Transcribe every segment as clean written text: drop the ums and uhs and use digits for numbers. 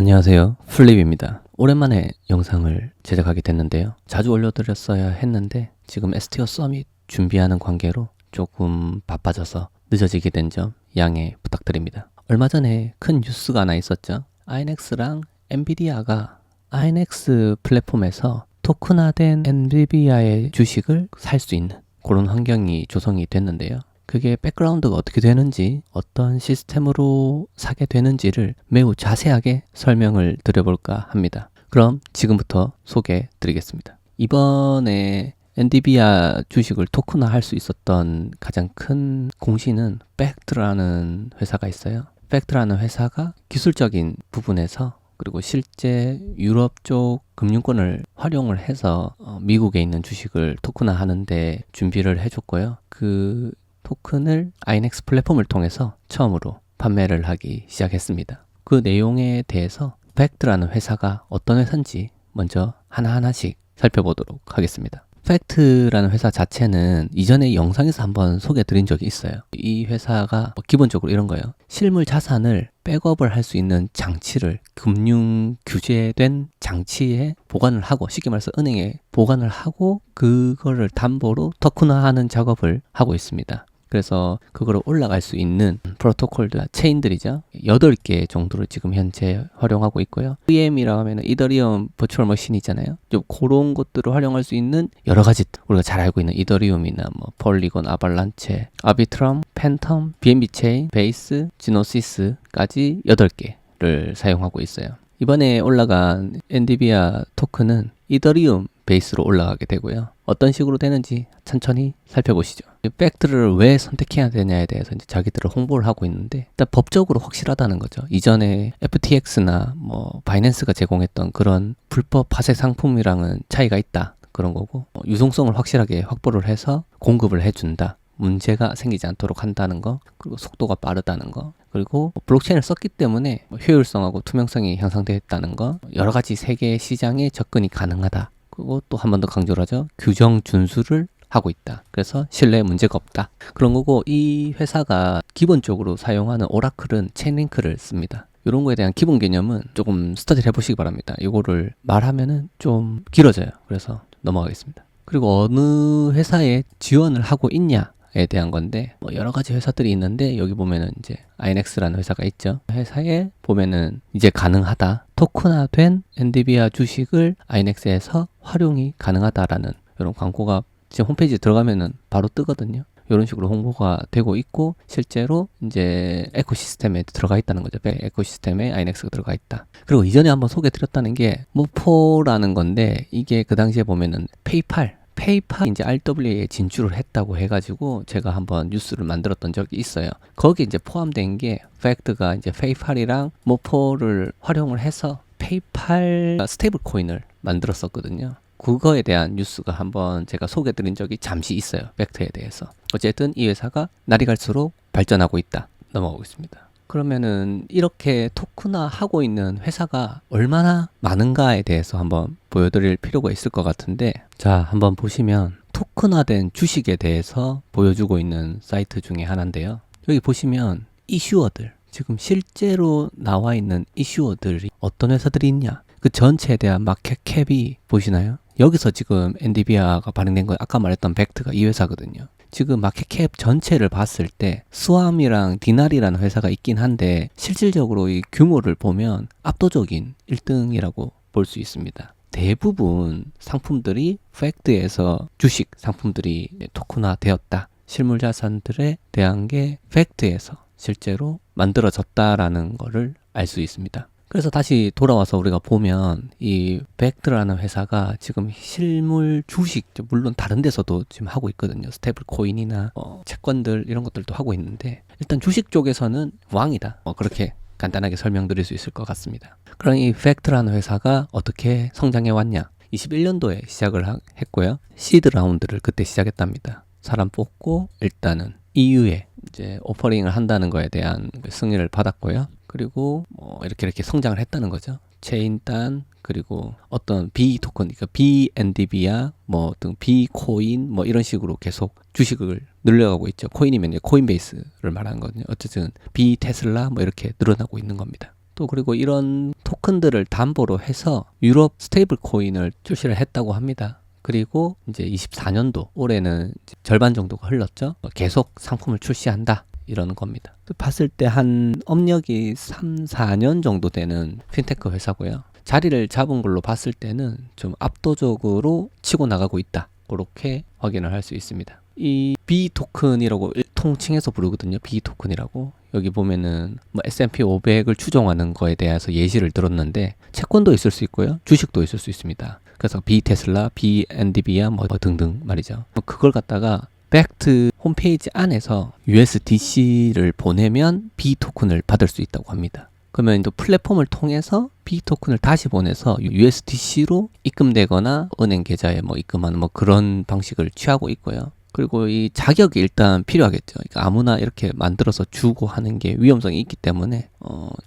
안녕하세요, 플립입니다. 오랜만에 영상을 제작하게 됐는데요. 자주 올려드렸어야 했는데 지금 STO 서밋 준비하는 관계로 조금 바빠져서 늦어지게 된 점 양해 부탁드립니다. 얼마 전에 큰 뉴스가 하나 있었죠. 아이넥스랑 엔비디아가 아이넥스 플랫폼에서 토큰화된 엔비디아의 주식을 살 수 있는 그런 환경이 조성이 됐는데요. 그게 백그라운드가 어떻게 되는지, 어떤 시스템으로 사게 되는지를 매우 자세하게 설명을 드려볼까 합니다. 그럼 지금부터 소개해 드리겠습니다. 이번에 엔비디아 주식을 토큰화 할 수 있었던 가장 큰 공신은 팩트라는 회사가 있어요. 팩트라는 회사가 기술적인 부분에서 그리고 실제 유럽 쪽 금융권을 활용을 해서 미국에 있는 주식을 토큰화 하는데 준비를 해줬고요. 그 토큰을 아이넥스 플랫폼을 통해서 처음으로 판매를 하기 시작했습니다. 그 내용에 대해서 팩트라는 회사가 어떤 회사인지 먼저 하나하나씩 살펴보도록 하겠습니다. 팩트라는 회사 자체는 이전에 영상에서 한번 소개해 드린 적이 있어요. 이 회사가 기본적으로 이런 거예요. 실물 자산을 백업을 할 수 있는 장치를 금융 규제된 장치에 보관을 하고, 쉽게 말해서 은행에 보관을 하고 그거를 담보로 토큰화하는 작업을 하고 있습니다. 그래서 그거를 올라갈 수 있는 프로토콜들, 체인들이죠. 8개 정도를 지금 현재 활용하고 있고요. VM이라고 하면 이더리움 버추얼 머신이잖아요. 좀 그런 것들을 활용할 수 있는 여러 가지, 우리가 잘 알고 있는 이더리움이나 뭐 폴리곤, 아발란체, 아비트럼, 팬텀, BNB 체인, 베이스, 지노시스까지 8개를 사용하고 있어요. 이번에 올라간 엔비디아 토큰은 이더리움 베이스로 올라가게 되고요. 어떤 식으로 되는지 천천히 살펴보시죠. 팩트를 왜 선택해야 되냐에 대해서 이제 자기들을 홍보를 하고 있는데, 일단 법적으로 확실하다는 거죠. 이전에 FTX나 뭐 바이낸스가 제공했던 그런 불법 파생 상품이랑은 차이가 있다, 그런 거고, 유동성을 확실하게 확보를 해서 공급을 해준다, 문제가 생기지 않도록 한다는 거, 그리고 속도가 빠르다는 거, 그리고 블록체인을 썼기 때문에 효율성하고 투명성이 향상되었다는 거, 여러 가지 세계 시장에 접근이 가능하다. 그리고 또 한 번 더 강조를 하죠. 규정 준수를 하고 있다. 그래서 신뢰에 문제가 없다. 그런 거고, 이 회사가 기본적으로 사용하는 오라클은 체인링크를 씁니다. 이런 거에 대한 기본 개념은 조금 스터디를 해보시기 바랍니다. 이거를 말하면은 좀 길어져요. 그래서 넘어가겠습니다. 그리고 어느 회사에 지원을 하고 있냐 에 대한 건데, 뭐 여러 가지 회사들이 있는데, 여기 보면은 이제 아이넥스라는 회사가 있죠. 회사에 보면은 이제 가능하다, 토큰화된 엔비디아 주식을 아이넥스에서 활용이 가능하다라는 이런 광고가 지금 홈페이지에 들어가면은 바로 뜨거든요. 이런 식으로 홍보가 되고 있고, 실제로 이제 에코시스템에 들어가 있다는 거죠. 에코시스템에 아이넥스가 들어가 있다. 그리고 이전에 한번 소개해 드렸다는 게 모포라는 건데, 이게 그 당시에 보면은 페이팔이 이제 RWA에 진출을 했다고 해가지고 제가 한번 뉴스를 만들었던 적이 있어요. 거기에 이제 포함된 게 팩트가 이제 페이팔이랑 모포를 활용을 해서 페이팔 스테이블 코인을 만들었었거든요. 그거에 대한 뉴스가 한번 제가 소개드린 적이 잠시 있어요. 팩트에 대해서. 어쨌든 이 회사가 날이 갈수록 발전하고 있다. 넘어가겠습니다. 그러면은 이렇게 토큰화 하고 있는 회사가 얼마나 많은가에 대해서 한번 보여드릴 필요가 있을 것 같은데, 자, 한번 보시면 토큰화된 주식에 대해서 보여주고 있는 사이트 중에 하나인데요. 여기 보시면 이슈어들, 지금 실제로 나와 있는 이슈어들이 어떤 회사들이 있냐, 그 전체에 대한 마켓캡이 보시나요? 여기서 지금 엔비디아가 발행된 거, 아까 말했던 팩트가 이 회사거든요. 지금 마켓캡 전체를 봤을 때 스왑이랑 디날이라는 회사가 있긴 한데, 실질적으로 이 규모를 보면 압도적인 1등이라고 볼 수 있습니다. 대부분 상품들이 팩트에서 주식 상품들이 토큰화 되었다, 실물 자산들에 대한 게 팩트에서 실제로 만들어졌다라는 거를 알 수 있습니다. 그래서 다시 돌아와서 우리가 보면 이 팩트라는 회사가 지금 실물 주식, 물론 다른 데서도 지금 하고 있거든요. 스테이블 코인이나 채권들 이런 것들도 하고 있는데, 일단 주식 쪽에서는 왕이다, 그렇게 간단하게 설명드릴 수 있을 것 같습니다. 그럼 이 팩트라는 회사가 어떻게 성장해 왔냐? 21년도에 시작을 했고요. 시드 라운드를 그때 시작했답니다. 사람 뽑고 일단은 EU에 이제 오퍼링을 한다는 거에 대한 승인을 받았고요. 그리고 이렇게 성장을 했다는 거죠. 체인단, 그리고 어떤 B 토큰, 그러니까 B 엔비디아, 뭐 등 B 코인, 뭐 이런 식으로 계속 주식을 늘려가고 있죠. 코인이면 이제 코인베이스를 말하는 거거든요. 어쨌든 B 테슬라 뭐 이렇게 늘어나고 있는 겁니다. 또 그리고 이런 토큰 토큰들을 담보로 해서 유럽 스테이블 코인을 출시를 했다고 합니다. 그리고 이제 24년도 올해는 절반 정도가 흘렀죠. 계속 상품을 출시한다 이러는 겁니다. 봤을 때 한 업력이 3, 4년 정도 되는 핀테크 회사고요. 자리를 잡은 걸로 봤을 때는 좀 압도적으로 치고 나가고 있다. 그렇게 확인을 할 수 있습니다. 이 B 토큰이라고 통칭해서 부르거든요. B 토큰이라고. 여기 보면은 뭐 S&P 500을 추종하는 거에 대해서 예시를 들었는데 채권도 있을 수 있고요. 주식도 있을 수 있습니다. 그래서 B 테슬라, B 엔비디아 뭐 등등 말이죠. 그걸 갖다가 팩트 홈페이지 안에서 USDC를 보내면 B 토큰을 받을 수 있다고 합니다. 그러면 또 플랫폼을 통해서 B 토큰을 다시 보내서 USDC로 입금되거나 은행 계좌에 뭐 입금하는 뭐 그런 방식을 취하고 있고요. 그리고 이 자격이 일단 필요하겠죠. 그러니까 아무나 이렇게 만들어서 주고 하는 게 위험성이 있기 때문에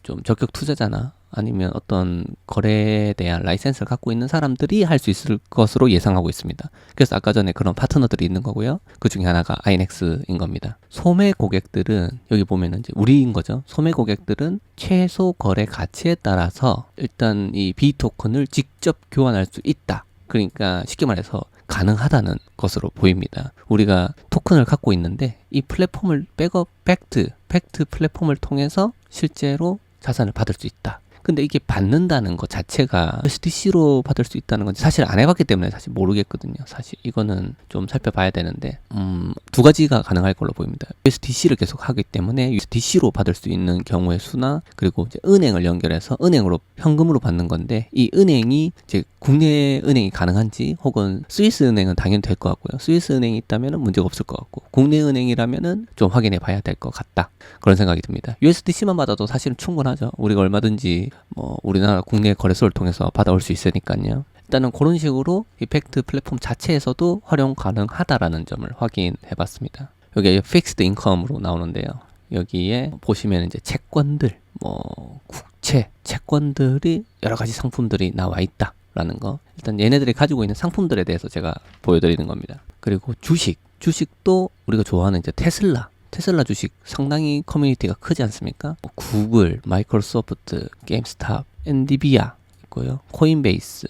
좀 적격 투자자나 아니면 어떤 거래에 대한 라이센스를 갖고 있는 사람들이 할 수 있을 것으로 예상하고 있습니다. 그래서 아까 전에 그런 파트너들이 있는 거고요. 그 중에 하나가 아이넥스인 겁니다. 소매 고객들은 여기 보면은 이제 우리인 거죠. 소매 고객들은 최소 거래 가치에 따라서 일단 이 B 토큰을 직접 교환할 수 있다. 그러니까 쉽게 말해서 가능하다는 것으로 보입니다. 우리가 토큰을 갖고 있는데 이 플랫폼을 팩트 플랫폼을 통해서 실제로 자산을 받을 수 있다. 근데 이게 받는다는 것 자체가 USDC로 받을 수 있다는 건 사실 안 해봤기 때문에 사실 모르겠거든요. 사실 이거는 좀 살펴봐야 되는데 두 가지가 가능할 걸로 보입니다. USDC를 계속 하기 때문에 USDC로 받을 수 있는 경우의 수나 그리고 이제 은행을 연결해서 은행으로 현금으로 받는 건데 이 은행이 이제 국내 은행이 가능한지 혹은 스위스 은행은 당연히 될 것 같고요. 스위스 은행이 있다면 문제가 없을 것 같고 국내 은행이라면은 좀 확인해 봐야 될 것 같다. 그런 생각이 듭니다. USDC만 받아도 사실은 충분하죠. 우리가 얼마든지 뭐 우리나라 국내 거래소를 통해서 받아올 수 있으니까요. 일단은 그런 식으로 이 팩트 플랫폼 자체에서도 활용 가능하다라는 점을 확인해 봤습니다. 여기 픽스드 인컴으로 나오는데요. 여기에 보시면 이제 채권들, 뭐 국채, 채권들이 여러 가지 상품들이 나와 있다라는 거. 일단 얘네들이 가지고 있는 상품들에 대해서 제가 보여드리는 겁니다. 그리고 주식도 우리가 좋아하는 이제 테슬라 주식 상당히 커뮤니티가 크지 않습니까? 구글, 마이크로소프트, 게임스탑, 엔비디아 있고요. 코인베이스,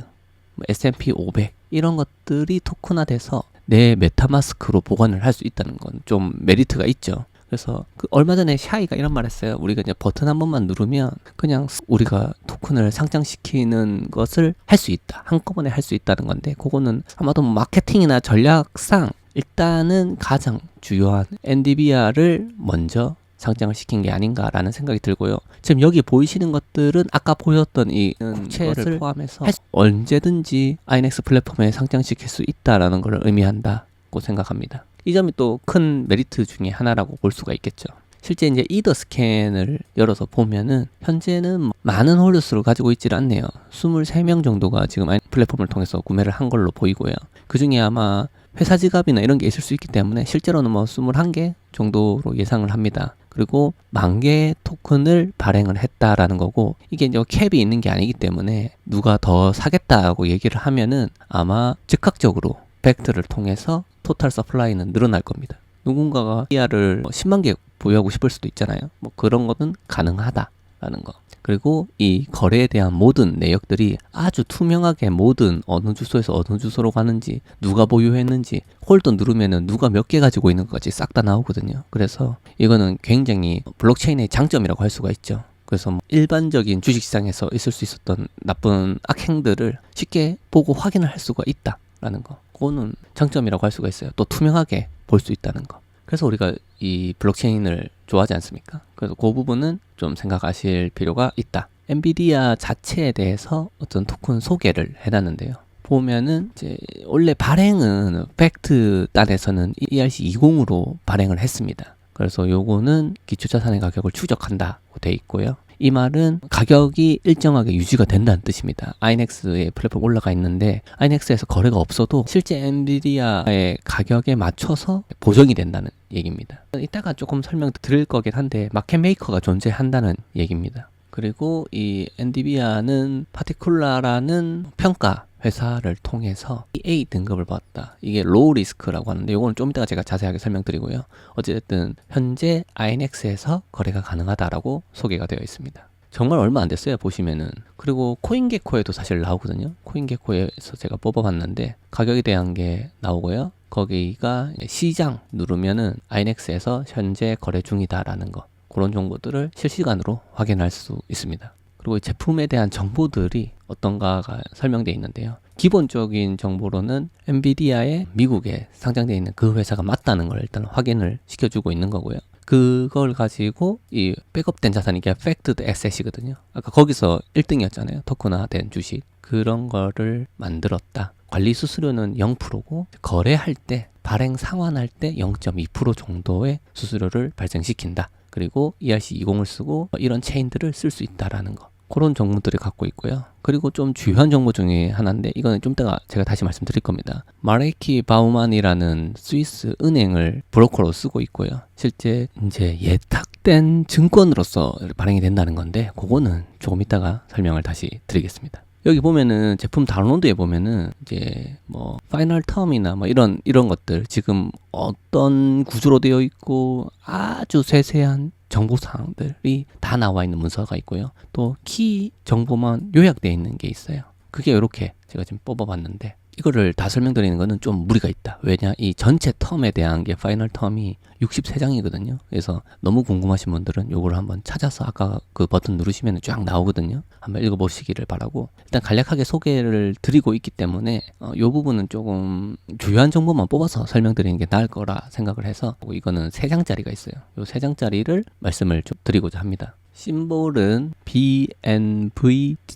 S&P 500 이런 것들이 토큰화돼서 내 메타마스크로 보관을 할 수 있다는 건 좀 메리트가 있죠. 그래서 얼마 전에 샤이가 이런 말 했어요. 우리가 이제 버튼 한 번만 누르면 그냥 우리가 토큰을 상장시키는 것을 할 수 있다. 한꺼번에 할 수 있다는 건데 그거는 아마도 뭐 마케팅이나 전략상 일단은 가장 주요한 엔비디아를 먼저 상장을 시킨 게 아닌가라는 생각이 들고요. 지금 여기 보이시는 것들은 아까 보였던 이 국채를 포함해서 언제든지 아이넥스 플랫폼에 상장시킬 수 있다라는 걸 의미한다고 생각합니다. 이 점이 또 큰 메리트 중에 하나라고 볼 수가 있겠죠. 실제 이제 이더 스캔을 열어서 보면은 현재는 많은 홀더수를 가지고 있질 않네요. 23명 정도가 지금 플랫폼을 통해서 구매를 한 걸로 보이고요. 그 중에 아마 회사 지갑이나 이런 게 있을 수 있기 때문에 실제로는 뭐 21개 정도로 예상을 합니다. 그리고 10,000개 토큰을 발행을 했다라는 거고 이게 이제 캡이 있는 게 아니기 때문에 누가 더 사겠다고 얘기를 하면은 아마 즉각적으로 팩트를 통해서 토탈 서플라이는 늘어날 겁니다. 누군가가 이하를 10만 개 보유하고 싶을 수도 있잖아요. 뭐 그런 거는 가능하다라는 거. 그리고 이 거래에 대한 모든 내역들이 아주 투명하게 모든 어느 주소에서 어느 주소로 가는지 누가 보유했는지 홀더 누르면은 누가 몇 개 가지고 있는 것까지 싹 다 나오거든요. 그래서 이거는 굉장히 블록체인의 장점이라고 할 수가 있죠. 그래서 뭐 일반적인 주식시장에서 있을 수 있었던 나쁜 악행들을 쉽게 보고 확인을 할 수가 있다라는 거. 그거는 장점이라고 할 수가 있어요. 또 투명하게 볼 수 있다는 거. 그래서 우리가 이 블록체인을 좋아하지 않습니까? 그래서 그 부분은 좀 생각하실 필요가 있다. 엔비디아 자체에 대해서 어떤 토큰 소개를 해놨는데요. 보면은 이제 원래 발행은 팩트 단에서는 ERC20으로 발행을 했습니다. 그래서 요거는 기초자산의 가격을 추적한다고 돼 있고요. 이 말은 가격이 일정하게 유지가 된다는 뜻입니다. 아이넥스의 플랫폼 올라가 있는데 아이넥스에서 거래가 없어도 실제 엔비디아의 가격에 맞춰서 보정이 된다는 얘기입니다. 이따가 조금 설명 드릴 거긴 한데 마켓 메이커가 존재한다는 얘기입니다. 그리고 이 엔비디아는 파티큘라라는 평가 회사를 통해서 A 등급을 받았다. 이게 로우 리스크라고 하는데 이거는 좀 이따가 제가 자세하게 설명드리고요. 어쨌든 현재 아이넥스에서 거래가 가능하다라고 소개가 되어 있습니다. 정말 얼마 안 됐어요, 보시면은. 그리고 코인게코에도 사실 나오거든요. 코인게코에서 제가 뽑아봤는데 가격에 대한 게 나오고요. 거기가 시장 누르면은 아이넥스에서 현재 거래 중이다라는 거, 그런 정보들을 실시간으로 확인할 수 있습니다. 그리고 이 제품에 대한 정보들이 어떤가가 설명되어 있는데요. 기본적인 정보로는 엔비디아의 미국에 상장되어 있는 그 회사가 맞다는 걸 일단 확인을 시켜주고 있는 거고요. 그걸 가지고 이 백업된 자산이 이게 팩트드 에셋이거든요. 아까 거기서 1등이었잖아요. 토큰화된 주식. 그런 거를 만들었다. 관리 수수료는 0%고 거래할 때, 발행 상환할 때 0.2% 정도의 수수료를 발생시킨다. 그리고 ERC20을 쓰고 이런 체인들을 쓸 수 있다라는 거, 그런 정보들이 갖고 있고요. 그리고 좀 주요한 정보 중에 하나인데, 이거는 좀 이따가 제가 다시 말씀드릴 겁니다. 마레키 바우만이라는 스위스 은행을 브로커로 쓰고 있고요. 실제 이제 예탁된 증권으로서 발행이 된다는 건데, 그거는 조금 이따가 설명을 다시 드리겠습니다. 여기 보면은 제품 다운로드에 보면은 이제 뭐 파이널 텀이나 뭐 이런 것들, 지금 어떤 구조로 되어 있고 아주 세세한 정보사항들이 다 나와 있는 문서가 있고요. 또 키 정보만 요약되어 있는 게 있어요. 그게 이렇게 제가 지금 뽑아봤는데, 이거를 다 설명드리는 거는 좀 무리가 있다. 왜냐, 이 전체 텀에 대한 게 파이널 텀이 63장이거든요. 그래서 너무 궁금하신 분들은 요걸 한번 찾아서 아까 그 버튼 누르시면 쫙 나오거든요. 한번 읽어보시기를 바라고, 일단 간략하게 소개를 드리고 있기 때문에 요 부분은 조금 주요한 정보만 뽑아서 설명드리는 게 나을 거라 생각을 해서, 이거는 3장짜리가 있어요. 요 3장짜리를 말씀을 좀 드리고자 합니다. 심볼은 BNVDA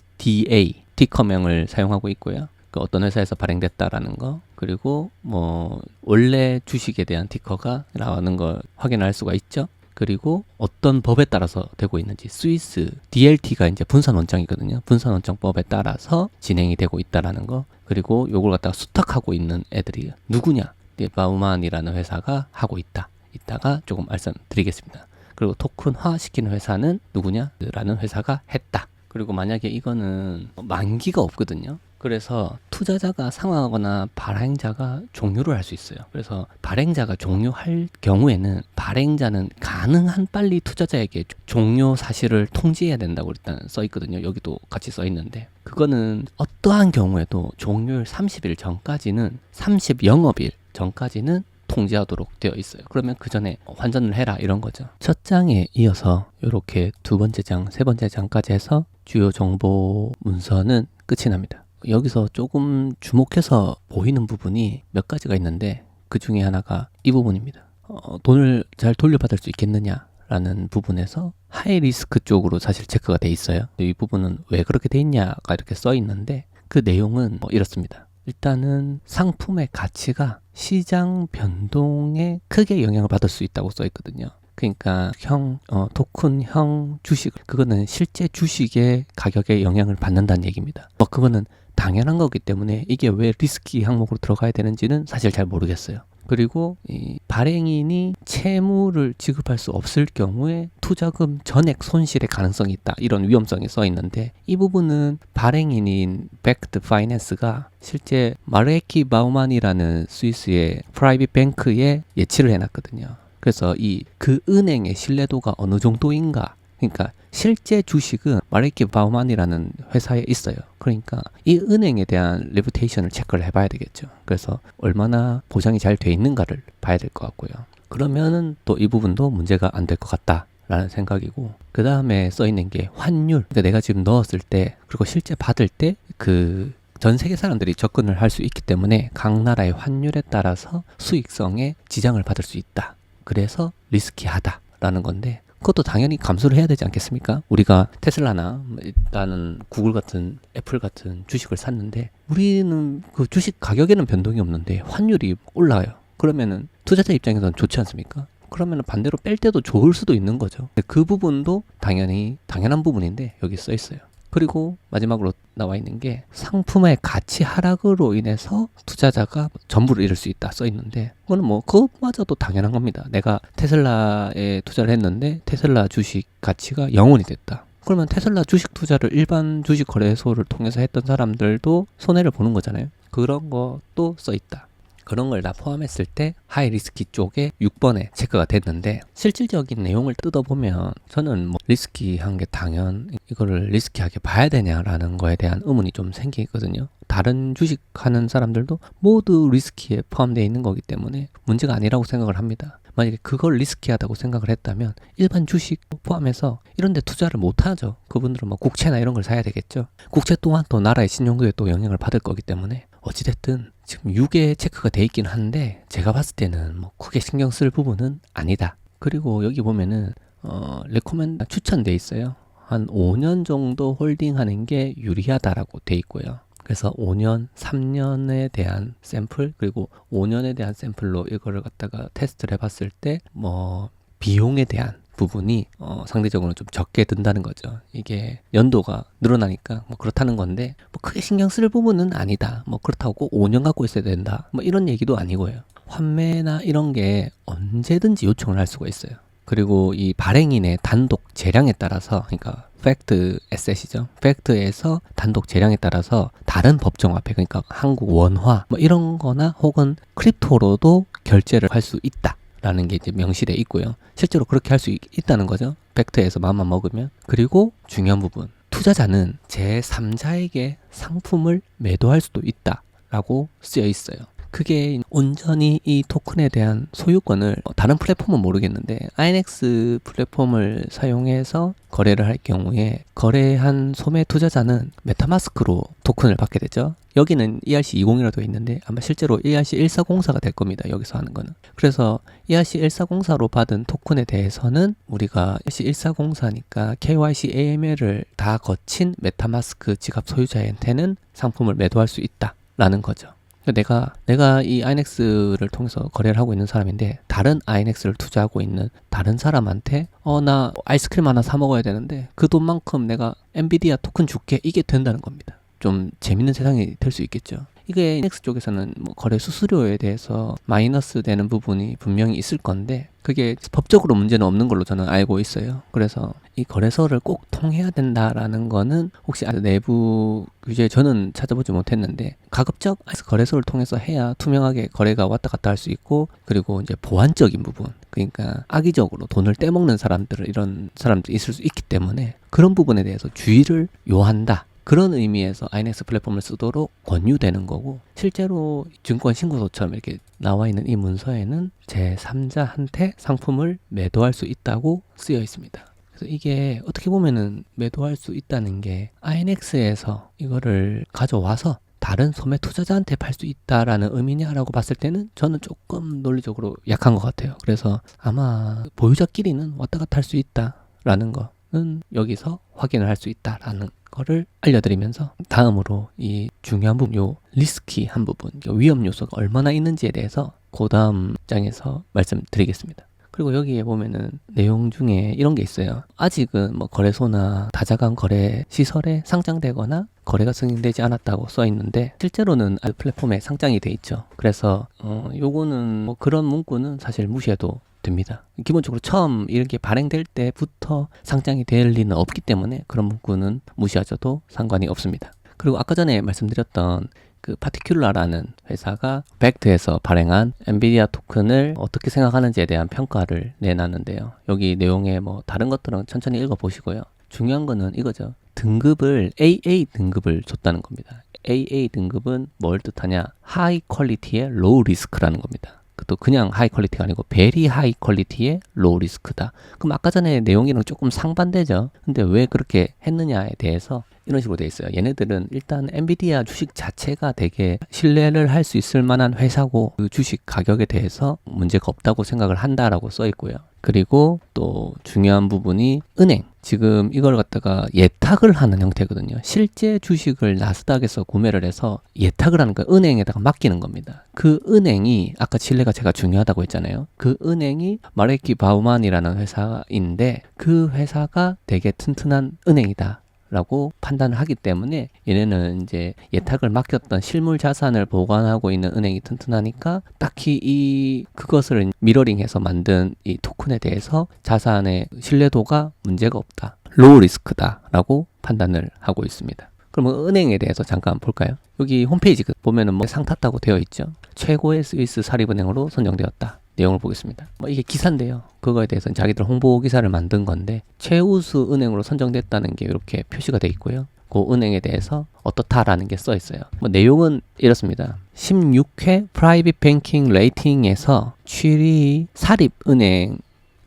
티커명을 사용하고 있고요. 어떤 회사에서 발행됐다라는 거, 그리고 뭐 원래 주식에 대한 티커가 나오는 걸 확인할 수가 있죠. 그리고 어떤 법에 따라서 되고 있는지, 스위스 DLT가 이제 분산원장이거든요. 분산원장법에 따라서 진행이 되고 있다라는 거, 그리고 요걸 갖다가 수탁하고 있는 애들이 누구냐, 바우만이라는 회사가 하고 있다. 이따가 조금 말씀드리겠습니다. 그리고 토큰화 시키는 회사는 누구냐라는 회사가 했다. 그리고 만약에 이거는 만기가 없거든요. 그래서 투자자가 상환하거나 발행자가 종료를 할 수 있어요. 그래서 발행자가 종료할 경우에는 발행자는 가능한 빨리 투자자에게 종료 사실을 통지해야 된다고 일단 써 있거든요. 여기도 같이 써 있는데, 그거는 어떠한 경우에도 종료일 30일 전까지는, 30영업일 전까지는 통지하도록 되어 있어요. 그러면 그 전에 환전을 해라, 이런 거죠. 첫 장에 이어서 이렇게 두 번째 장, 세 번째 장까지 해서 주요 정보 문서는 끝이 납니다. 여기서 조금 주목해서 보이는 부분이 몇 가지가 있는데, 그 중에 하나가 이 부분입니다. 돈을 잘 돌려받을 수 있겠느냐라는 부분에서 하이 리스크 쪽으로 사실 체크가 돼 있어요. 이 부분은 왜 그렇게 돼 있냐가 이렇게 써 있는데, 그 내용은 이렇습니다. 일단은 상품의 가치가 시장 변동에 크게 영향을 받을 수 있다고 써 있거든요. 그러니까 토큰형 주식, 그거는 실제 주식의 가격에 영향을 받는다는 얘기입니다. 그거는 당연한 거기 때문에 이게 왜 리스키 항목으로 들어가야 되는지는 사실 잘 모르겠어요. 그리고 이 발행인이 채무를 지급할 수 없을 경우에 투자금 전액 손실의 가능성이 있다, 이런 위험성이 써 있는데, 이 부분은 발행인인 팩트 파이낸스가 실제 마르에키 바우만이라는 스위스의 프라이빗 뱅크에 예치를 해놨거든요. 그래서 그 은행의 신뢰도가 어느 정도인가, 그러니까 실제 주식은 마레키 바우만이라는 회사에 있어요. 그러니까 이 은행에 대한 레퓨테이션을 체크를 해봐야 되겠죠. 그래서 얼마나 보장이 잘 돼 있는가를 봐야 될 것 같고요. 그러면은 또 이 부분도 문제가 안 될 것 같다라는 생각이고, 그 다음에 써 있는 게 환율. 그러니까 내가 지금 넣었을 때, 그리고 실제 받을 때 그 전 세계 사람들이 접근을 할 수 있기 때문에 각 나라의 환율에 따라서 수익성에 지장을 받을 수 있다. 그래서 리스키하다라는 건데, 그것도 당연히 감수를 해야 되지 않겠습니까? 우리가 테슬라나 일단은 구글 같은, 애플 같은 주식을 샀는데, 우리는 그 주식 가격에는 변동이 없는데 환율이 올라요. 그러면은 투자자 입장에서는 좋지 않습니까? 그러면 반대로 뺄 때도 좋을 수도 있는 거죠. 그 부분도 당연한 부분인데 여기 써 있어요. 그리고 마지막으로 나와 있는 게 상품의 가치 하락으로 인해서 투자자가 전부를 잃을 수 있다 써 있는데, 그거는 뭐 그것마저도 당연한 겁니다. 내가 테슬라에 투자를 했는데 테슬라 주식 가치가 0원이 됐다. 그러면 테슬라 주식 투자를 일반 주식 거래소를 통해서 했던 사람들도 손해를 보는 거잖아요. 그런 것도 써 있다. 그런 걸 다 포함했을 때 하이 리스키 쪽에 6번에 체크가 됐는데, 실질적인 내용을 뜯어보면 저는 뭐 리스키한 게 당연 이거를 리스키하게 봐야 되냐라는 거에 대한 의문이 좀 생기거든요. 다른 주식 하는 사람들도 모두 리스키에 포함되어 있는 거기 때문에 문제가 아니라고 생각을 합니다. 만약에 그걸 리스키하다고 생각을 했다면 일반 주식 포함해서 이런 데 투자를 못 하죠. 그분들은 뭐 국채나 이런 걸 사야 되겠죠. 국채 또한 또 나라의 신용도에 또 영향을 받을 거기 때문에 어찌됐든 지금 6에 체크가 돼 있긴 한데 제가 봤을 때는 뭐 크게 신경 쓸 부분은 아니다. 그리고 여기 보면은 레코멘드 추천돼 있어요. 한 5년 정도 홀딩하는 게 유리하다라고 돼 있고요. 그래서 5년, 3년에 대한 샘플, 그리고 5년에 대한 샘플로 이거를 갖다가 테스트를 해봤을 때 뭐 비용에 대한 부분이 상대적으로 좀 적게 든다는 거죠. 이게 연도가 늘어나니까 뭐 그렇다는 건데 뭐 크게 신경 쓸 부분은 아니다. 뭐 그렇다고 꼭 5년 갖고 있어야 된다. 뭐 이런 얘기도 아니고요. 환매나 이런 게 언제든지 요청을 할 수가 있어요. 그리고 이 발행인의 단독 재량에 따라서, 그러니까 팩트 에셋이죠. 팩트에서 단독 재량에 따라서 다른 법정화폐, 그러니까 한국 원화 뭐 이런 거나 혹은 크립토로도 결제를 할 수 있다라는 게 이제 명시돼 있고요. 실제로 그렇게 할 수 있다는 거죠. 팩트에서 마음만 먹으면. 그리고 중요한 부분, 투자자는 제3자에게 상품을 매도할 수도 있다라고 쓰여 있어요. 그게 온전히 이 토큰에 대한 소유권을 다른 플랫폼은 모르겠는데 INX 플랫폼을 사용해서 거래를 할 경우에 거래한 소매 투자자는 메타마스크로 토큰을 받게 되죠. 여기는 ERC20이라고 되어 있는데 아마 실제로 ERC1404가 될 겁니다. 여기서 하는 거는. 그래서 ERC1404로 받은 토큰에 대해서는 우리가 ERC1404니까 KYC AML을 다 거친 메타마스크 지갑 소유자한테는 상품을 매도할 수 있다라는 거죠. 내가 이 INX를 통해서 거래를 하고 있는 사람인데 다른 INX를 투자하고 있는 다른 사람한테 나 아이스크림 하나 사 먹어야 되는데 그 돈만큼 내가 엔비디아 토큰 줄게, 이게 된다는 겁니다. 좀 재밌는 세상이 될 수 있겠죠. 이게 INX 쪽에서는 뭐 거래 수수료에 대해서 마이너스 되는 부분이 분명히 있을 건데 그게 법적으로 문제는 없는 걸로 저는 알고 있어요. 그래서 이 거래소를 꼭 통해야 된다라는 거는 혹시 내부 규제 저는 찾아보지 못했는데 가급적 거래소를 통해서 해야 투명하게 거래가 왔다 갔다 할 수 있고, 그리고 이제 보안적인 부분, 그러니까 악의적으로 돈을 떼먹는 사람들, 이런 사람들이 있을 수 있기 때문에 그런 부분에 대해서 주의를 요한다. 그런 의미에서 INX 플랫폼을 쓰도록 권유되는 거고, 실제로 증권신고서처럼 이렇게 나와 있는 이 문서에는 제3자한테 상품을 매도할 수 있다고 쓰여 있습니다. 그래서 이게 어떻게 보면은 매도할 수 있다는 게 INX에서 이거를 가져와서 다른 소매 투자자한테 팔 수 있다라는 의미냐라고 봤을 때는 저는 조금 논리적으로 약한 것 같아요. 그래서 아마 보유자끼리는 왔다 갔다 할 수 있다라는 거는 여기서 확인을 할 수 있다라는 거를 알려드리면서 다음으로 이 중요한 부분, 요 리스키한 부분, 위험 요소가 얼마나 있는지에 대해서 그 다음 장에서 말씀드리겠습니다. 그리고 여기에 보면은 내용 중에 이런 게 있어요. 아직은 뭐 거래소나 다자간 거래 시설에 상장되거나 거래가 승인되지 않았다고 써 있는데 실제로는 플랫폼에 상장이 돼 있죠. 그래서 요거는 뭐 그런 문구는 사실 무시해도 됩니다. 기본적으로 처음 이렇게 발행될 때부터 상장이 될 리는 없기 때문에 그런 문구는 무시하셔도 상관이 없습니다. 그리고 아까 전에 말씀드렸던 그 파티큘라라는 회사가 팩트에서 발행한 엔비디아 토큰을 어떻게 생각하는지에 대한 평가를 내놨는데요. 여기 내용에 뭐 다른 것들은 천천히 읽어보시고요. 중요한 거는 이거죠. 등급을 AA 등급을 줬다는 겁니다. AA 등급은 뭘 뜻하냐? 하이 퀄리티의 로우 리스크라는 겁니다. 또 그냥 하이 퀄리티가 아니고 베리 하이 퀄리티의 로우 리스크다. 그럼 아까 전에 내용이랑 조금 상반되죠. 근데 왜 그렇게 했느냐에 대해서 이런 식으로 돼 있어요. 얘네들은 일단 엔비디아 주식 자체가 되게 신뢰를 할 수 있을 만한 회사고 그 주식 가격에 대해서 문제가 없다고 생각을 한다라고 써 있고요. 그리고 또 중요한 부분이 은행. 지금 이걸 갖다가 예탁을 하는 형태거든요. 실제 주식을 나스닥에서 구매를 해서 예탁을 하는 거예요. 은행에다가 맡기는 겁니다. 그 은행이 아까 신뢰가 제가 중요하다고 했잖아요. 그 은행이 마레키 바우만이라는 회사인데 그 회사가 되게 튼튼한 은행이다 라고 판단을 하기 때문에 얘네는 이제 예탁을 맡겼던 실물 자산을 보관하고 있는 은행이 튼튼하니까 딱히 그것을 미러링해서 만든 이 토큰에 대해서 자산의 신뢰도가 문제가 없다, 로우 리스크다 라고 판단을 하고 있습니다. 그럼 은행에 대해서 잠깐 볼까요? 여기 홈페이지 보면은 뭐 상 탔다고 되어 있죠. 최고의 스위스 사립은행으로 선정되었다. 내용을 보겠습니다. 이게 기사인데요. 그거에 대해서는 자기들 홍보 기사를 만든 건데 최우수 은행으로 선정됐다는 게 이렇게 표시가 돼 있고요. 그 은행에 대해서 어떻다라는 게 써 있어요. 내용은 이렇습니다. 16회 프라이빗 뱅킹 레이팅에서 7위 사립은행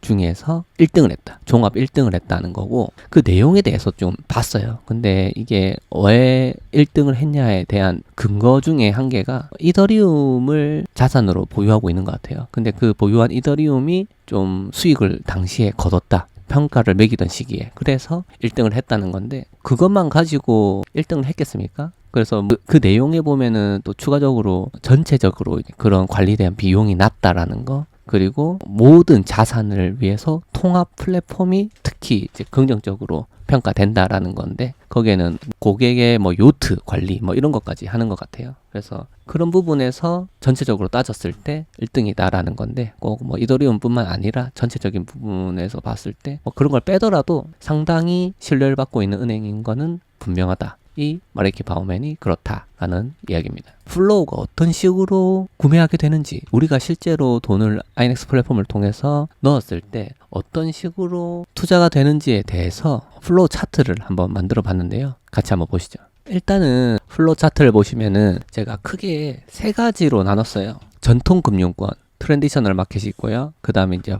중에서 1등을 했다. 종합 1등을 했다는 거고 그 내용에 대해서 좀 봤어요. 근데 이게 왜 1등을 했냐에 대한 근거 중에 한 개가 이더리움을 자산으로 보유하고 있는 것 같아요. 근데 그 보유한 이더리움이 좀 수익을 당시에 거뒀다. 평가를 매기던 시기에. 그래서 1등을 했다는 건데 그것만 가지고 1등을 했겠습니까? 그래서 그 내용에 보면은 또 추가적으로 전체적으로 그런 관리에 대한 비용이 낮다라는 거 그리고 모든 자산을 위해서 통합 플랫폼이 특히 이제 긍정적으로 평가된다라는 건데 거기에는 고객의 요트 관리 이런 것까지 하는 것 같아요. 그래서 그런 부분에서 전체적으로 따졌을 때 1등이다라는 건데 꼭 이더리움뿐만 아니라 전체적인 부분에서 봤을 때 그런 걸 빼더라도 상당히 신뢰를 받고 있는 은행인 거는 분명하다. 이 마레이키 바우맨이 그렇다라는 이야기입니다. 플로우가 어떤 식으로 구매하게 되는지 우리가 실제로 돈을 아이넥스 플랫폼을 통해서 넣었을 때 어떤 식으로 투자가 되는지에 대해서 플로우 차트를 한번 만들어 봤는데요. 같이 한번 보시죠. 일단은 플로우 차트를 보시면은 제가 크게 세 가지로 나눴어요. 전통 금융권, 트랜디셔널 마켓이 있고요. 그 다음에 이제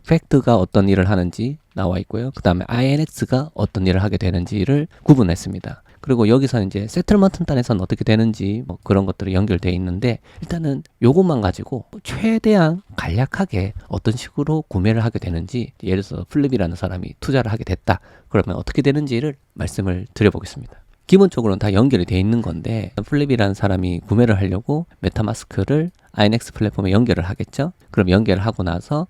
팩트가 어떤 일을 하는지 나와 있고요. 그 다음에 INX가 어떤 일을 하게 되는지를 구분했습니다. 그리고 여기서 이제 세틀먼트 단에서는 어떻게 되는지 그런 것들이 연결되어 있는데 일단은 요것만 가지고 최대한 간략하게 어떤 식으로 구매를 하게 되는지 예를 들어서 플립이라는 사람이 투자를 하게 됐다. 그러면 어떻게 되는지를 말씀을 드려보겠습니다. 기본적으로는 다 연결이 되어 있는 건데 플립이라는 사람이 구매를 하려고 메타마스크를 INX 플랫폼에 연결을 하겠죠. 그럼 연결을 하고 나서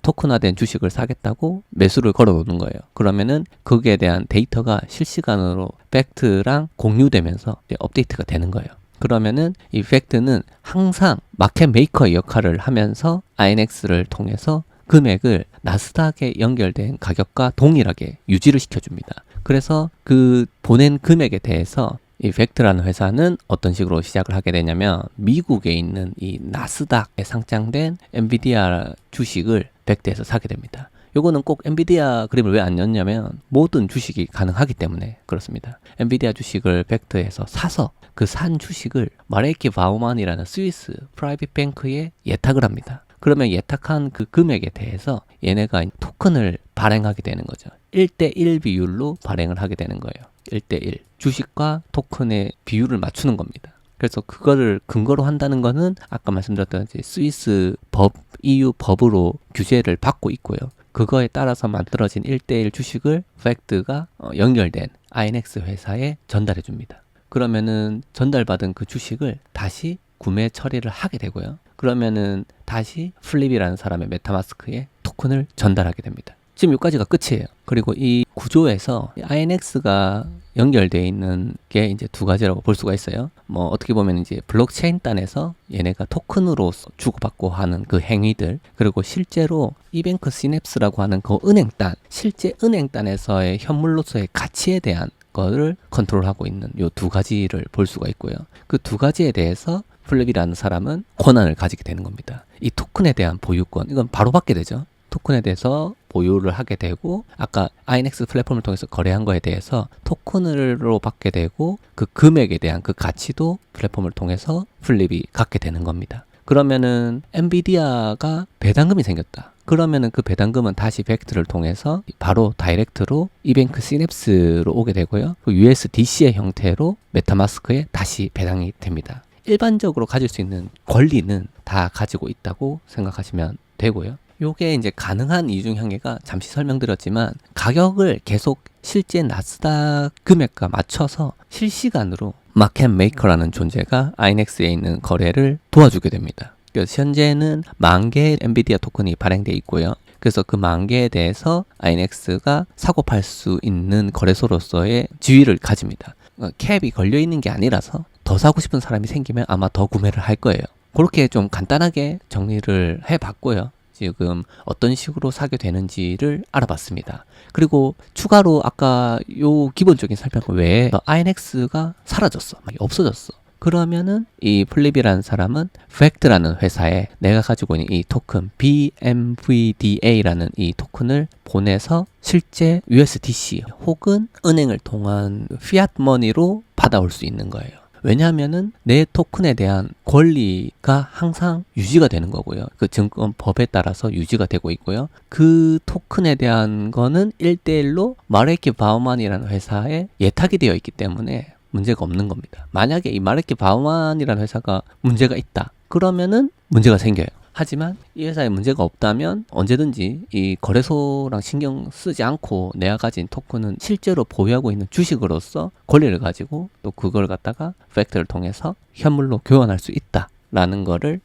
토큰화된 주식을 사겠다고 매수를 걸어 놓는 거예요. 그러면은 거기에 대한 데이터가 실시간으로 팩트랑 공유되면서 업데이트가 되는 거예요. 그러면은 이 팩트는 항상 마켓 메이커의 역할을 하면서 INX를 통해서 금액을 나스닥에 연결된 가격과 동일하게 유지를 시켜줍니다. 그래서 그 보낸 금액에 대해서 이 팩트라는 회사는 어떤 식으로 시작을 하게 되냐면 미국에 있는 이 나스닥에 상장된 엔비디아 주식을 팩트에서 사게 됩니다. 요거는 꼭 엔비디아 그림을 왜 안 넣냐면 모든 주식이 가능하기 때문에 그렇습니다. 엔비디아 주식을 팩트에서 사서 그 산 주식을 마레이키 바우만이라는 스위스 프라이빗 뱅크에 예탁을 합니다. 그러면 예탁한 그 금액에 대해서 얘네가 토큰을 발행하게 되는 거죠. 1대1 비율로 발행을 하게 되는 거예요. 1대1. 주식과 토큰의 비율을 맞추는 겁니다. 그래서 그거를 근거로 한다는 거는 아까 말씀드렸던 스위스 법, EU 법으로 규제를 받고 있고요. 그거에 따라서 만들어진 1대1 주식을 팩트가 연결된 INX 회사에 전달해 줍니다. 그러면은 전달받은 그 주식을 다시 구매 처리를 하게 되고요. 그러면은 다시 플립이라는 사람의 메타마스크에 토큰을 전달하게 됩니다. 지금 여기까지가 끝이에요. 그리고 이 구조에서 INX가 연결되어 있는 게 이제 두 가지라고 볼 수가 있어요. 어떻게 보면 이제 블록체인 단에서 얘네가 토큰으로 주고받고 하는 그 행위들, 그리고 실제로 이뱅크 시냅스라고 하는 그 은행 단, 실제 은행 단에서의 현물로서의 가치에 대한 거를 컨트롤하고 있는 요 두 가지를 볼 수가 있고요. 그 두 가지에 대해서 플립이라는 사람은 권한을 가지게 되는 겁니다. 이 토큰에 대한 보유권, 이건 바로 받게 되죠. 토큰에 대해서 보유를 하게 되고 아까 INX 플랫폼을 통해서 거래한 거에 대해서 토큰으로 받게 되고 그 금액에 대한 그 가치도 플랫폼을 통해서 플립이 갖게 되는 겁니다. 그러면은 엔비디아가 배당금이 생겼다. 그러면은 그 배당금은 다시 팩트를 통해서 바로 다이렉트로 이뱅크 시냅스로 오게 되고요. 그 USDC의 형태로 메타마스크에 다시 배당이 됩니다. 일반적으로 가질 수 있는 권리는 다 가지고 있다고 생각하시면 되고요. 요게 이제 가능한 이유 중 한 개가 잠시 설명드렸지만 가격을 계속 실제 나스닥 금액과 맞춰서 실시간으로 마켓 메이커라는 존재가 INX에 있는 거래를 도와주게 됩니다. 그래서 현재는 10,000개의 엔비디아 토큰이 발행되어 있고요. 그래서 그 10,000개에 대해서 INX가 사고 팔 수 있는 거래소로서의 지위를 가집니다. 캡이 걸려있는 게 아니라서 더 사고 싶은 사람이 생기면 아마 더 구매를 할 거예요. 그렇게 좀 간단하게 정리를 해봤고요. 지금 어떤 식으로 사게 되는지를 알아봤습니다. 그리고 추가로 아까 요 기본적인 설명 외에 INX가 사라졌어. 없어졌어. 그러면은 이 플립이라는 사람은 팩트라는 회사에 내가 가지고 있는 이 토큰 BMVDA라는 이 토큰을 보내서 실제 USDC 혹은 은행을 통한 피아트 머니로 받아올 수 있는 거예요. 왜냐하면은 내 토큰에 대한 권리가 항상 유지가 되는 거고요. 그 증권법에 따라서 유지가 되고 있고요. 그 토큰에 대한 거는 1대1로 마레키 바우만이라는 회사에 예탁이 되어 있기 때문에 문제가 없는 겁니다. 만약에 이 마레키 바우만이라는 회사가 문제가 있다. 그러면은 문제가 생겨요. 하지만 이 회사에 문제가 없다면 언제든지 이 거래소랑 신경 쓰지 않고 내가 가진 토큰은 실제로 보유하고 있는 주식으로서 권리를 가지고 또 그걸 갖다가 팩트를 통해서 현물로 교환할 수 있다라는 거를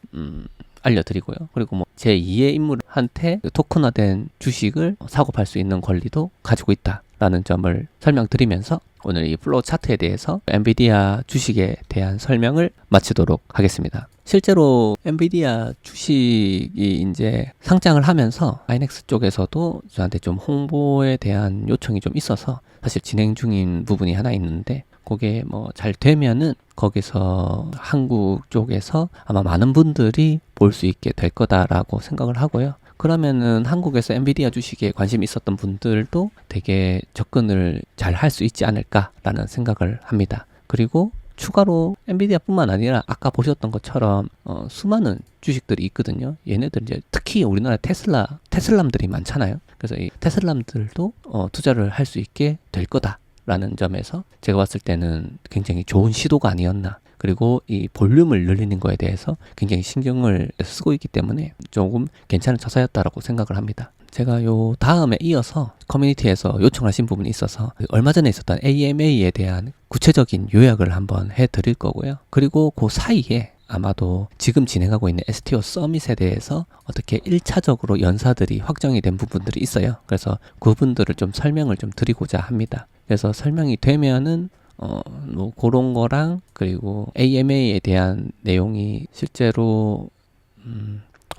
알려드리고요. 그리고 뭐 제2의 인물한테 그 토큰화된 주식을 사고 팔 수 있는 권리도 가지고 있다라는 점을 설명드리면서 오늘 이 플로우 차트에 대해서 엔비디아 주식에 대한 설명을 마치도록 하겠습니다. 실제로 엔비디아 주식이 이제 상장을 하면서 아이넥스 쪽에서도 저한테 좀 홍보에 대한 요청이 좀 있어서 사실 진행 중인 부분이 하나 있는데 그게 뭐 잘 되면은 거기서 한국 쪽에서 아마 많은 분들이 볼 수 있게 될 거다라고 생각을 하고요. 그러면은 한국에서 엔비디아 주식에 관심이 있었던 분들도 되게 접근을 잘 할 수 있지 않을까라는 생각을 합니다. 그리고 추가로 엔비디아뿐만 아니라 아까 보셨던 것처럼 수많은 주식들이 있거든요. 얘네들 이제 특히 우리나라 테슬람들이 많잖아요. 그래서 이 테슬람들도 투자를 할 수 있게 될 거다라는 점에서 제가 봤을 때는 굉장히 좋은 시도가 아니었나. 그리고 이 볼륨을 늘리는 거에 대해서 굉장히 신경을 쓰고 있기 때문에 조금 괜찮은 처사였다라고 생각을 합니다. 제가 요 다음에 이어서 커뮤니티에서 요청하신 부분이 있어서 얼마 전에 있었던 AMA에 대한 구체적인 요약을 한번 해드릴 거고요. 그리고 그 사이에 아마도 지금 진행하고 있는 STO 서밋에 대해서 어떻게 1차적으로 연사들이 확정이 된 부분들이 있어요. 그래서 그분들을 좀 설명을 좀 드리고자 합니다. 그래서 설명이 되면은 뭐 그런 거랑 그리고 AMA에 대한 내용이 실제로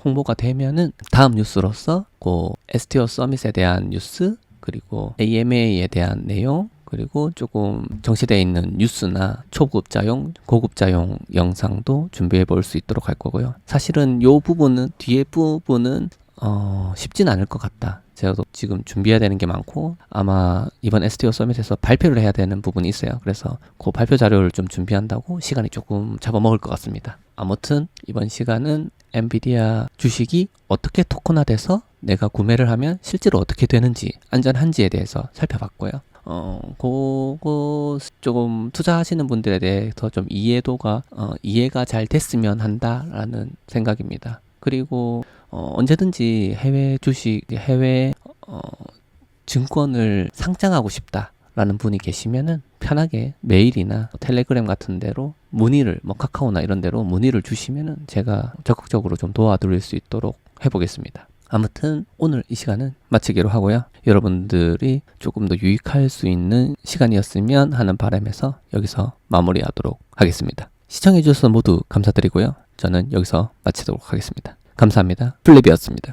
홍보가 되면은 다음 뉴스로서 그 STO 서밋에 대한 뉴스 그리고 AMA에 대한 내용 그리고 조금 정시되어 있는 뉴스나 초급자용, 고급자용 영상도 준비해 볼 수 있도록 할 거고요. 사실은 요 부분은 뒤에 부분은 쉽진 않을 것 같다. 제가 지금 준비해야 되는 게 많고 아마 이번 STO 서밋에서 발표를 해야 되는 부분이 있어요. 그래서 그 발표 자료를 좀 준비한다고 시간이 조금 잡아먹을 것 같습니다. 아무튼 이번 시간은 엔비디아 주식이 어떻게 토큰화돼서 내가 구매를 하면 실제로 어떻게 되는지 안전한지에 대해서 살펴봤고요. 그거 조금 투자하시는 분들에 대해서 좀 이해가 잘 됐으면 한다라는 생각입니다. 그리고 언제든지 해외 주식, 해외 증권을 상장하고 싶다라는 분이 계시면은 편하게 메일이나 텔레그램 같은 데로 문의를 카카오나 이런 데로 문의를 주시면은 제가 적극적으로 좀 도와드릴 수 있도록 해보겠습니다. 아무튼 오늘 이 시간은 마치기로 하고요. 여러분들이 조금 더 유익할 수 있는 시간이었으면 하는 바람에서 여기서 마무리하도록 하겠습니다. 시청해주셔서 모두 감사드리고요. 저는 여기서 마치도록 하겠습니다. 감사합니다. 플립이었습니다.